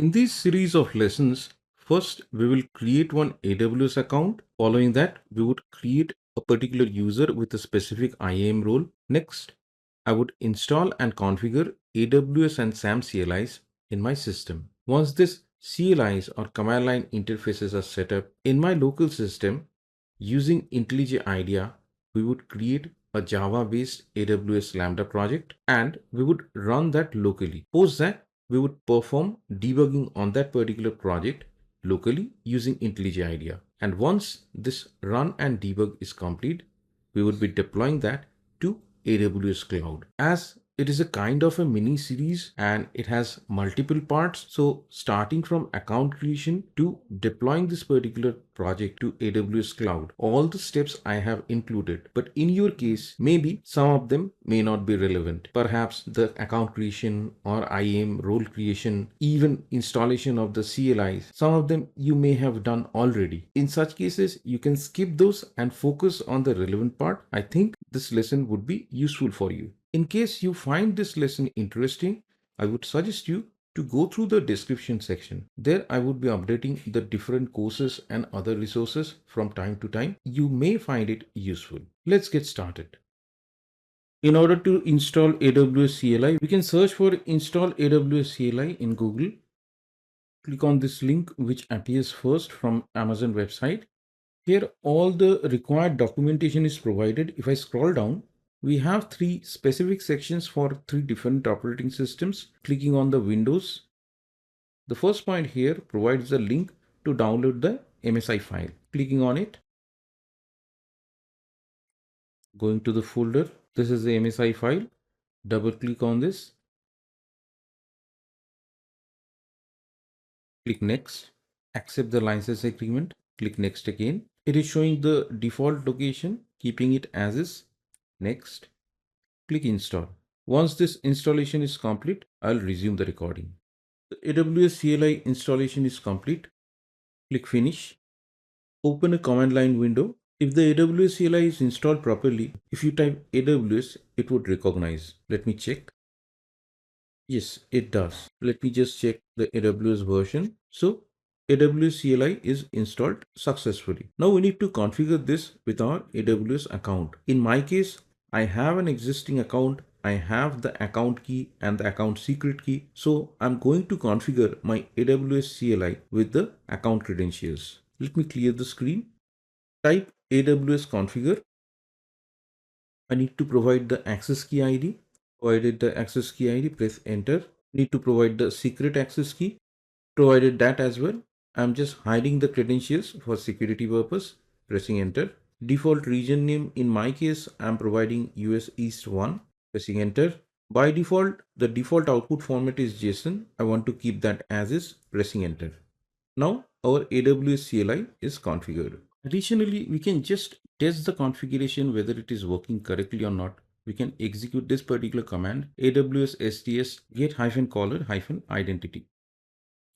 In this series of lessons, first we will create one AWS account. Following that, we would create a particular user with a specific IAM role. Next, I would install and configure AWS and SAM CLIs in my system. Once this CLIs or command line interfaces are set up in my local system, using IntelliJ IDEA, we would create a Java-based AWS Lambda project and we would run that locally. Post that, we would perform debugging on that particular project locally using IntelliJ IDEA. And once this run and debug is complete, we would be deploying that to AWS Cloud. As it is a kind of a mini series and it has multiple parts. So starting from account creation to deploying this particular project to AWS Cloud, all the steps I have included. But in your case, maybe some of them may not be relevant. Perhaps the account creation or IAM role creation, even installation of the CLIs, some of them you may have done already. In such cases, you can skip those and focus on the relevant part. I think this lesson would be useful for you. In case you find this lesson interesting, I would suggest you to go through the description section. There I would be updating the different courses and other resources from time to time. You may find it useful. Let's get started. In order to install AWS CLI, we can search for install AWS CLI in Google. Click on this link which appears first from Amazon website. Here all the required documentation is provided. If I scroll down, we have three specific sections for three different operating systems. Clicking on the Windows, the first point here provides a link to download the MSI file. Clicking on it, going to the folder, this is the MSI file. Double click on this, click next, accept the license agreement, click next again. It is showing the default location, keeping it as is. Next, click install. Once this installation is complete, I'll resume the recording. The AWS CLI installation is complete. Click finish. Open a command line window. If the AWS CLI is installed properly, if you type AWS, it would recognize. Let me check. Yes, it does. Let me just check the AWS version. So AWS CLI is installed successfully. Now we need to configure this with our AWS account. In my case, I have an existing account. I have the account key and the account secret key. So I'm going to configure my AWS CLI with the account credentials. Let me clear the screen. Type AWS configure. I need to provide the access key ID. Provided the access key ID, press enter. Need to provide the secret access key. Provided that as well. I'm just hiding the credentials for security purpose. Pressing enter. Default region name, in my case, I'm providing US East 1. Pressing enter. By default, the default output format is JSON. I want to keep that as is. Pressing enter. Now our AWS CLI is configured. Additionally, we can just test the configuration whether it is working correctly or not. We can execute this particular command, AWS STS get-caller-identity.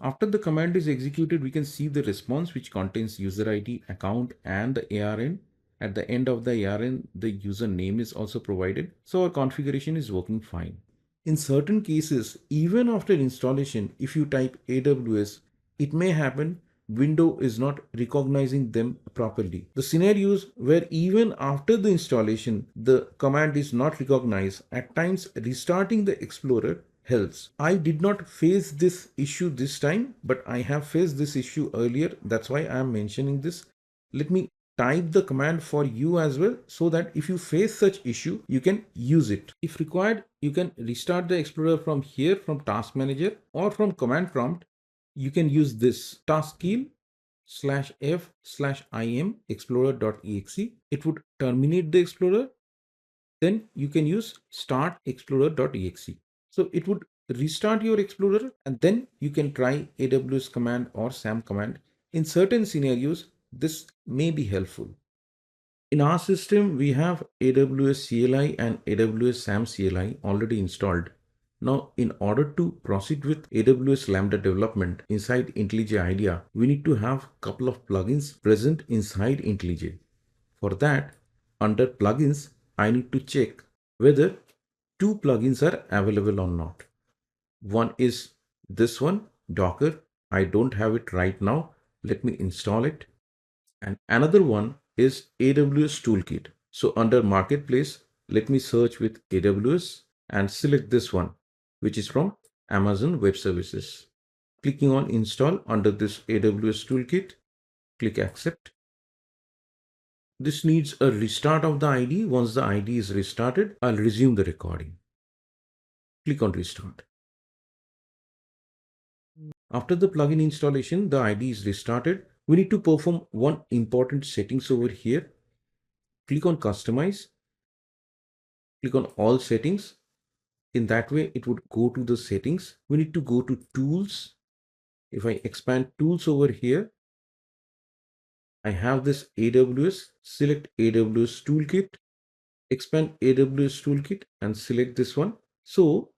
After the command is executed, we can see the response which contains user ID, account and the ARN. At the end of the ARN, the user name is also provided. So our configuration is working fine. In certain cases, even after installation, if you type AWS, it may happen window is not recognizing them properly. The scenarios where even after the installation, the command is not recognized, at times restarting the Explorer helps. I did not face this issue this time, but I have faced this issue earlier. That's why I am mentioning this. Let me type the command for you as well, so that if you face such issue, you can use it. If required, you can restart the Explorer from here, from Task Manager, or from command prompt. You can use this taskkill /f/im explorer.exe. It would terminate the Explorer. Then you can use start explorer.exe. So it would restart your Explorer and then you can try AWS command or SAM command. In certain scenarios, this may be helpful. In our system, we have AWS CLI and AWS SAM CLI already installed. Now, in order to proceed with AWS Lambda development inside IntelliJ IDEA, we need to have a couple of plugins present inside IntelliJ. For that, under plugins, I need to check whether two plugins are available or not. One is this one, Docker. I don't have it right now. Let me install it. And another one is AWS Toolkit. So under Marketplace, let me search with AWS and select this one, which is from Amazon Web Services. Clicking on install under this AWS Toolkit, click accept. This needs a restart of the IDE. Once the IDE is restarted, I'll resume the recording. Click on restart. After the plugin installation, the IDE is restarted. We need to perform one important settings over here. Click on customize. Click on all settings. In that way, it would go to the settings. We need to go to tools. If I expand tools over here, I have this AWS. Select AWS Toolkit. Expand AWS Toolkit and select this one. So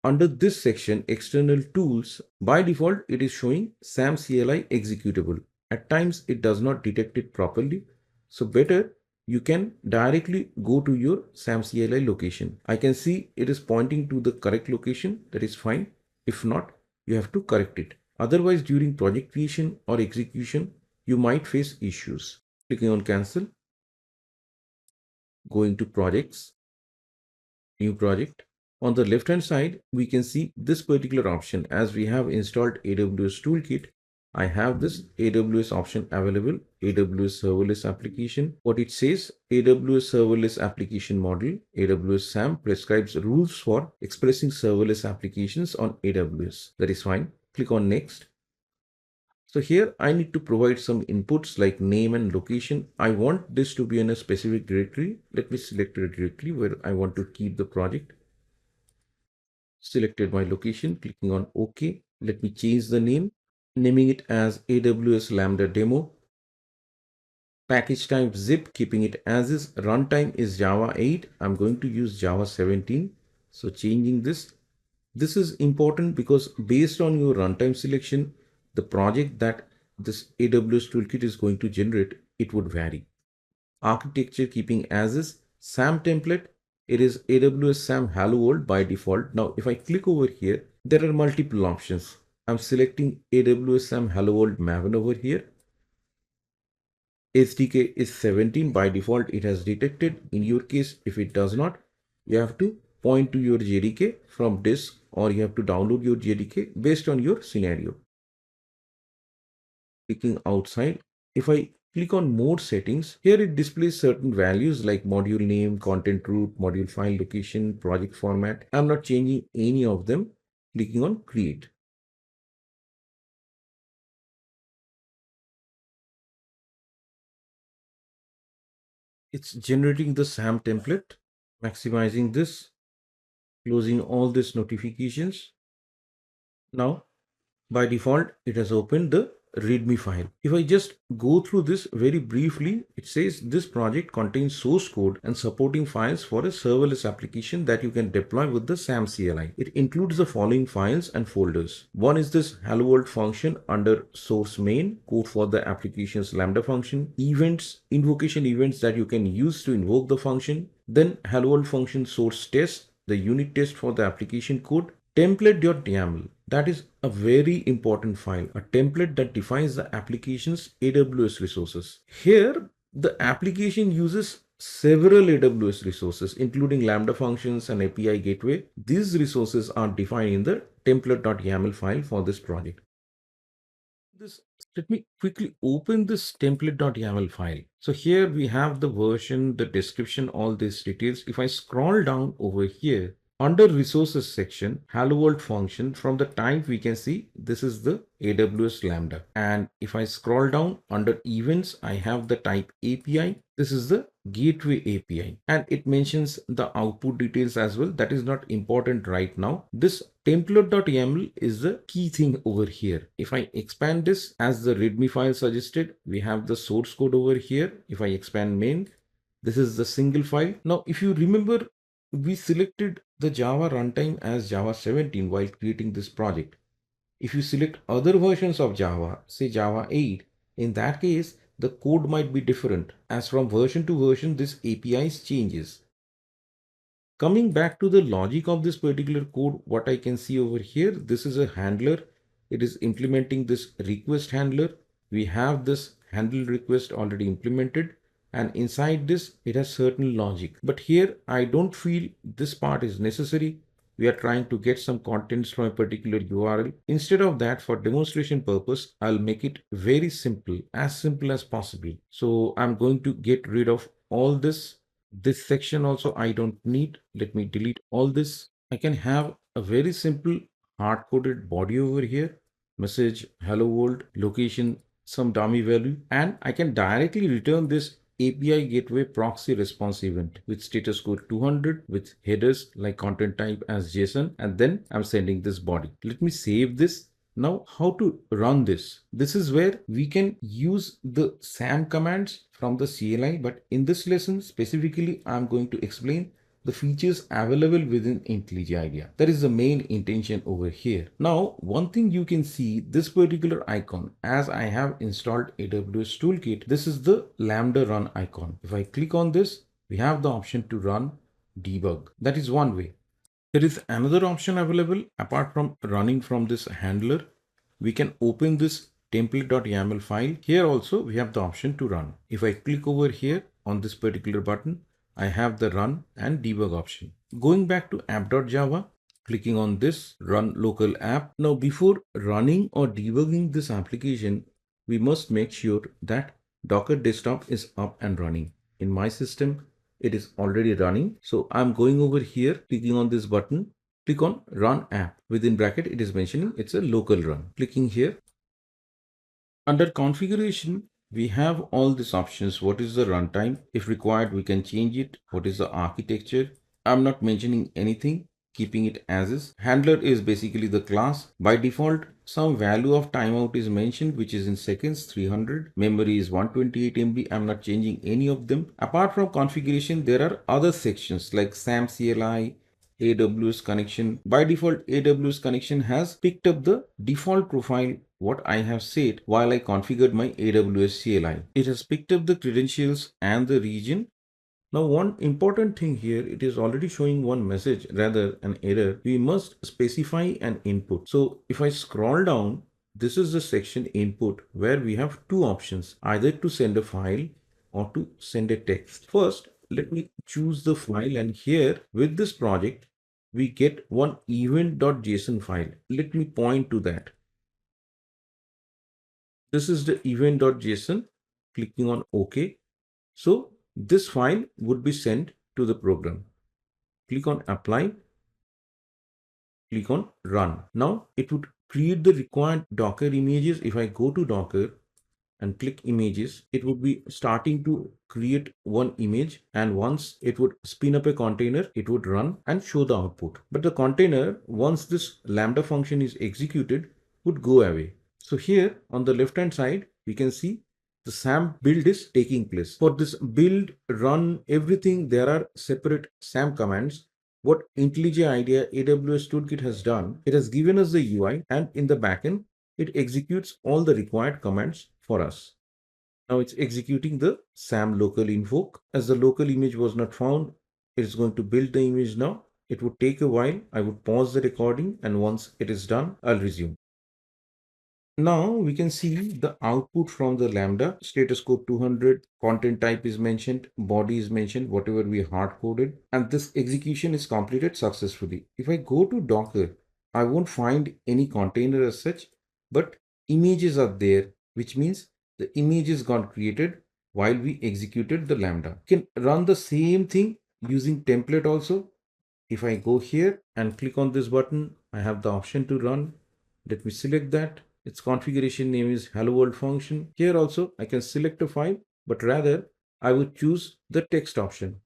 under this section, external tools, by default, it is showing SAM CLI executable. At times, it does not detect it properly. So better, you can directly go to your SAM CLI location. I can see it is pointing to the correct location. That is fine. If not, you have to correct it. Otherwise, during project creation or execution, you might face issues. Clicking on cancel, going to projects, new project. On the left hand side, we can see this particular option. As we have installed AWS Toolkit, I have this AWS option available, AWS Serverless Application. What it says, AWS Serverless Application Model, AWS SAM prescribes rules for expressing serverless applications on AWS. That is fine. Click on next. So here I need to provide some inputs like name and location. I want this to be in a specific directory. Let me select a directory where I want to keep the project. Selected my location, clicking on OK. Let me change the name, naming it as AWS Lambda Demo. Package type zip, keeping it as is. Runtime is Java 8. I'm going to use Java 17. So changing this. This is important because based on your runtime selection, the project that this AWS Toolkit is going to generate, it would vary. Architecture keeping as is. SAM template, it is AWS SAM Hello World by default. Now, if I click over here, there are multiple options. I'm selecting AWS SAM Hello World Maven over here. SDK is 17 by default. It has detected. In your case, if it does not, you have to point to your JDK from disk or you have to download your JDK based on your scenario. Clicking outside. If I click on more settings, here it displays certain values like module name, content root, module file location, project format. I'm not changing any of them. Clicking on create. It's generating the SAM template, maximizing this, closing all these notifications. Now, by default, it has opened the README file. If I just go through this very briefly, it says this project contains source code and supporting files for a serverless application that you can deploy with the SAM CLI. It includes the following files and folders. One is this hello world function under source main, code for the application's Lambda function, events, invocation events that you can use to invoke the function, then hello world function source test, the unit test for the application code, template.yaml. That is a very important file, a template that defines the application's AWS resources. Here, the application uses several AWS resources, including Lambda functions and API gateway. These resources are defined in the template.yaml file for this project. Let me quickly open this template.yaml file. So here we have the version, the description, all these details. If I scroll down over here, under resources section, hello world function, from the type we can see this is the AWS Lambda. And if I scroll down under events, I have the type API. This is the gateway API and it mentions the output details as well. That is not important right now. This template.yaml is the key thing over here. If I expand this as the README file suggested, we have the source code over here. If I expand main, this is the single file. Now, if you remember, we selected the Java runtime as Java 17 while creating this project. If you select other versions of Java, say Java 8, in that case, the code might be different as from version to version, this APIs changes. Coming back to the logic of this particular code, what I can see over here, this is a handler it is implementing this request handler. We have this handle request already implemented, and inside this it has certain logic. But here I don't feel this part is necessary. We are trying to get some contents from a particular URL. Instead of that, for demonstration purpose, I'll make it very simple as possible. So I'm going to get rid of all this. This section also I don't need. Let me delete all this. I can have a very simple hard-coded body over here, message hello world, location some dummy value, and I can directly return this API gateway proxy response event with status code 200 with headers like content type as JSON, and then I'm sending this body. Let me save this. Now, how to run this? This is where we can use the SAM commands from the CLI, but in this lesson specifically, I'm going to explain the features available within IntelliJ IDEA. That is the main intention over here. Now, one thing you can see, this particular icon, as I have installed AWS Toolkit, this is the Lambda run icon. If I click on this, we have the option to run debug. That is one way. There is another option available apart from running from this handler. We can open this template.yaml file. Here also we have the option to run. If I click over here on this particular button, I have the run and debug option. Going back to app.java, clicking on this run local app. Now before running or debugging this application, we must make sure that Docker desktop is up and running. In my system, it is already running. So I'm going over here, clicking on this button, click on run app. Within bracket, it is mentioning it's a local run. Clicking here. Under configuration, we have all these options. What is the runtime? If required, we can change it. What is the architecture? I'm not mentioning anything, keeping it as is. Handler is basically the class. By default, some value of timeout is mentioned, which is in seconds, 300. Memory is 128 MB. I'm not changing any of them. Apart from configuration, there are other sections like SAM CLI, AWS connection. By default, AWS connection has picked up the default profile what I have set while I configured my AWS CLI. It has picked up the credentials and the region. Now, one important thing here, it is already showing one message, rather an error. We must specify an input. So if I scroll down, this is the section input where we have two options, either to send a file or to send a text. First, let me choose the file, and here with this project, we get one event.json file. Let me point to that. This is the event.json, clicking on OK. So this file would be sent to the program. Click on apply, click on run. Now it would create the required Docker images. If I go to Docker and click images, it would be starting to create one image, and once it would spin up a container, it would run and show the output. But the container, once this Lambda function is executed, would go away. So here on the left hand side, we can see the SAM build is taking place. For this build, run, everything, there are separate SAM commands. What IntelliJ IDEA AWS Toolkit has done, it has given us the UI, and in the backend, it executes all the required commands for us. Now it's executing the SAM local invoke. As the local image was not found, it's going to build the image now. It would take a while. I would pause the recording, and once it is done, I'll resume. Now we can see the output from the Lambda. Status code 200, content type is mentioned, body is mentioned, whatever we hard coded, and this execution is completed successfully. If I go to Docker, I won't find any container as such, but images are there, which means the images got created while we executed the Lambda. You can run the same thing using template also. If I go here and click on this button, I have the option to run. Let me select that. Its configuration name is hello world function. Here also I can select a file, but rather I would choose the text option.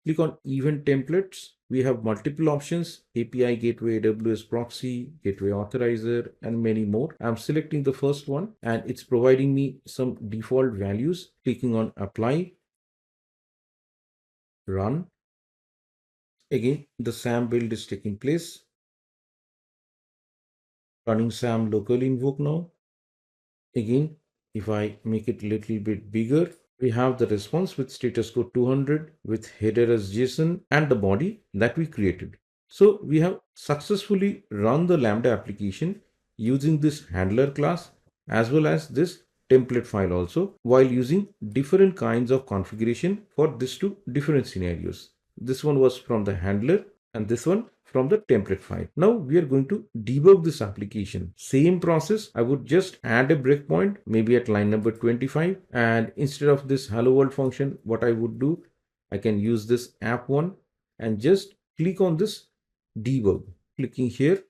Click on event templates. We have multiple options: API gateway, AWS proxy, gateway authorizer, and many more. I'm selecting the first one, and it's providing me some default values. Clicking on apply, run. Again, the SAM build is taking place. Running SAM local invoke now. Again, if I make it a little bit bigger, we have the response with status code 200 with header as JSON and the body that we created. So we have successfully run the Lambda application using this handler class as well as this template file also, while using different kinds of configuration for these two different scenarios. This one was from the handler and this one from the template file. Now we are going to debug this application. Same process. I would just add a breakpoint maybe at line number 25, and instead of this hello world function, what I would do, I can use this app one and just click on this debug. Clicking here,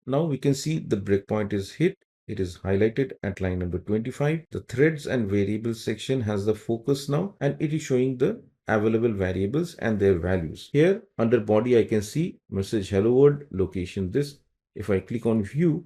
now we can see the breakpoint is hit. It is highlighted at line number 25. The threads and variables section has the focus now, and it is showing the available variables and their values. Here under body, I can see message hello world, location this. If I click on view,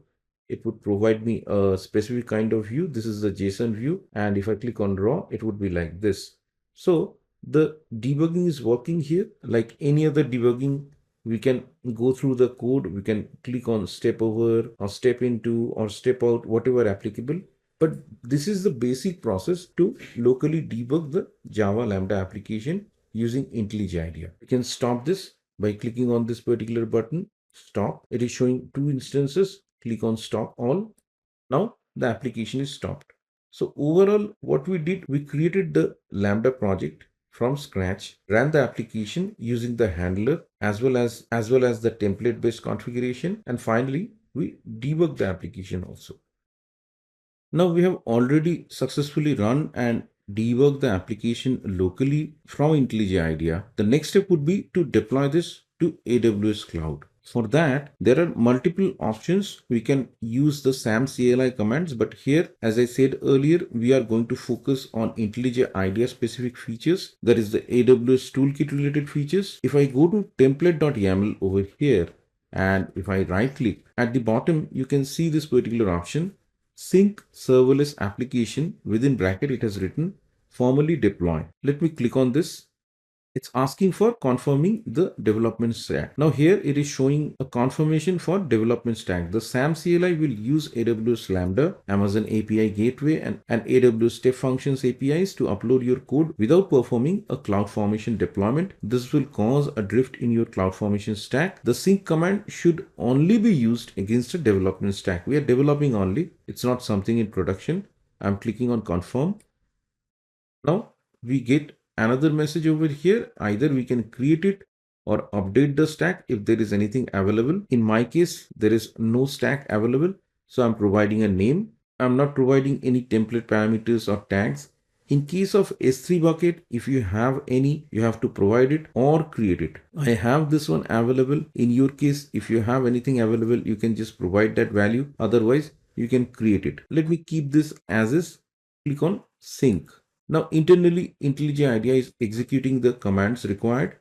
it would provide me a specific kind of view. This is the JSON view. And if I click on raw, it would be like this. So the debugging is working here like any other debugging. We can go through the code, we can click on step over or step into or step out, whatever applicable. But this is the basic process to locally debug the Java Lambda application using IntelliJ IDEA. You can stop this by clicking on this particular button, stop. It is showing two instances. Click on stop all. Now the application is stopped. So overall, what we did, we created the Lambda project from scratch, ran the application using the handler as well as the template based configuration, and finally we debug the application also. Now we have already successfully run and debug the application locally from IntelliJ IDEA. The next step would be to deploy this to AWS Cloud. For that, there are multiple options. We can use the SAM CLI commands, but here, as I said earlier, we are going to focus on IntelliJ IDEA specific features. That is the AWS Toolkit related features. If I go to template.yaml over here, and if I right click at the bottom, you can see this particular option, sync serverless application, within bracket it has written formally deploy. Let me click on this. It's asking for confirming the development stack. Now here it is showing a confirmation for development stack. The SAM CLI will use AWS Lambda, Amazon API Gateway, and AWS Step Functions APIs to upload your code without performing a CloudFormation deployment. This will cause a drift in your CloudFormation stack. The sync command should only be used against a development stack. We are developing only. It's not something in production. I'm clicking on confirm. Now we get another message over here. Either we can create it or update the stack if there is anything available. In my case, there is no stack available, so I'm providing a name. I'm not providing any template parameters or tags. In case of S3 bucket, if you have any, you have to provide it or create it. I have this one available. In your case, if you have anything available, you can just provide that value. Otherwise, you can create it. Let me keep this as is. Click on sync. Now internally, IntelliJ IDEA is executing the commands required.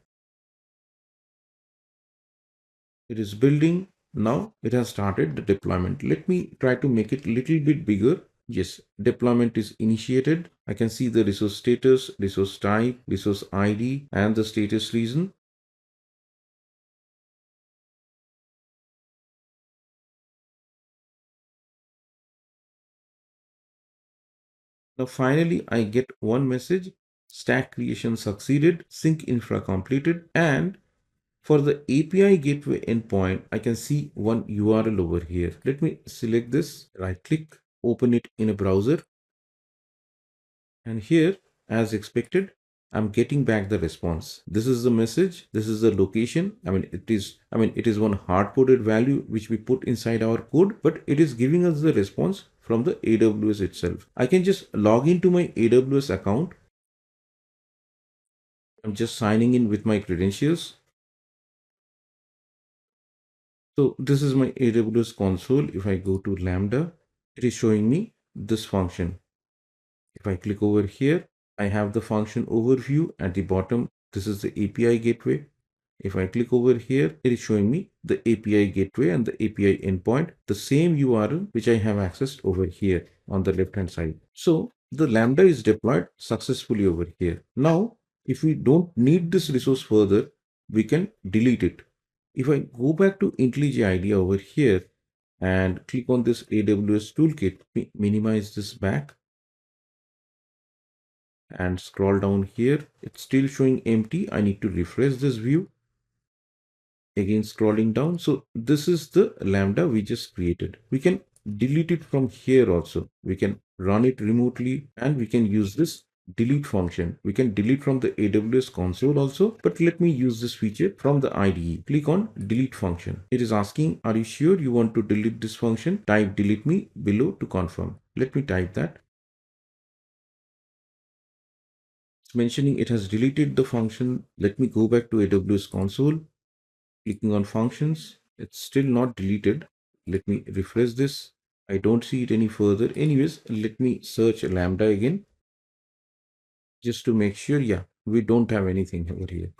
It is building. Now it has started the deployment. Let me try to make it a little bit bigger. Yes, deployment is initiated. I can see the resource status, resource type, resource ID, and the status reason. Now finally, I get one message: stack creation succeeded, sync infra completed, and for the API gateway endpoint, I can see one URL over here. Let me select this, right click, open it in a browser. And here, as expected, I'm getting back the response. This is the message. This is the location. It is one hard coded value which we put inside our code, but it is giving us the response from the AWS itself. I can just log into my AWS account. I'm just signing in with my credentials. So this is my AWS console. If I go to Lambda, it is showing me this function. If I click over here, I have the function overview at the bottom. This is the API gateway. If I click over here, it is showing me the API gateway and the API endpoint, the same URL which I have accessed over here on the left hand side. So the Lambda is deployed successfully over here. Now, if we don't need this resource further, we can delete it. If I go back to IntelliJ IDEA over here and click on this AWS toolkit, minimize this back. and scroll down here. It's still showing empty. I need to refresh this view. Again, scrolling down. So this is the Lambda we just created. We can delete it from here also. We can run it remotely and we can use this delete function. We can delete from the AWS console also, but let me use this feature from the IDE. Click on delete function. It is asking, are you sure you want to delete this function? Type delete me below to confirm. Let me type that. It's mentioning it has deleted the function. Let me go back to AWS console. Clicking on functions, it's still not deleted. Let me refresh this. I don't see it any further. Anyways, let me search Lambda again just to make sure. Yeah, we don't have anything over here.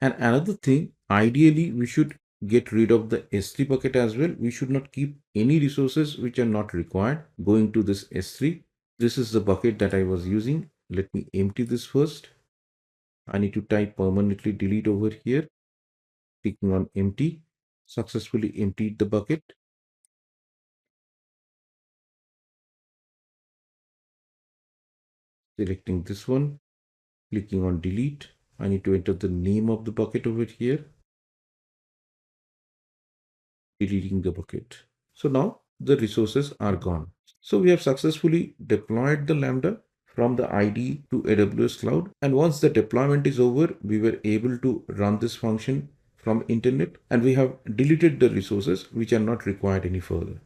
And another thing, ideally, we should get rid of the S3 bucket as well. We should not keep any resources which are not required. Going to this S3, this is the bucket that I was using. Let me empty this first. I need to type permanently delete over here. Clicking on empty, successfully emptied the bucket. Selecting this one, clicking on delete. I need to enter the name of the bucket over here, deleting the bucket. So now the resources are gone. So we have successfully deployed the Lambda from the IDE to AWS Cloud. And once the deployment is over, we were able to run this function from internet and we have deleted the resources which are not required any further.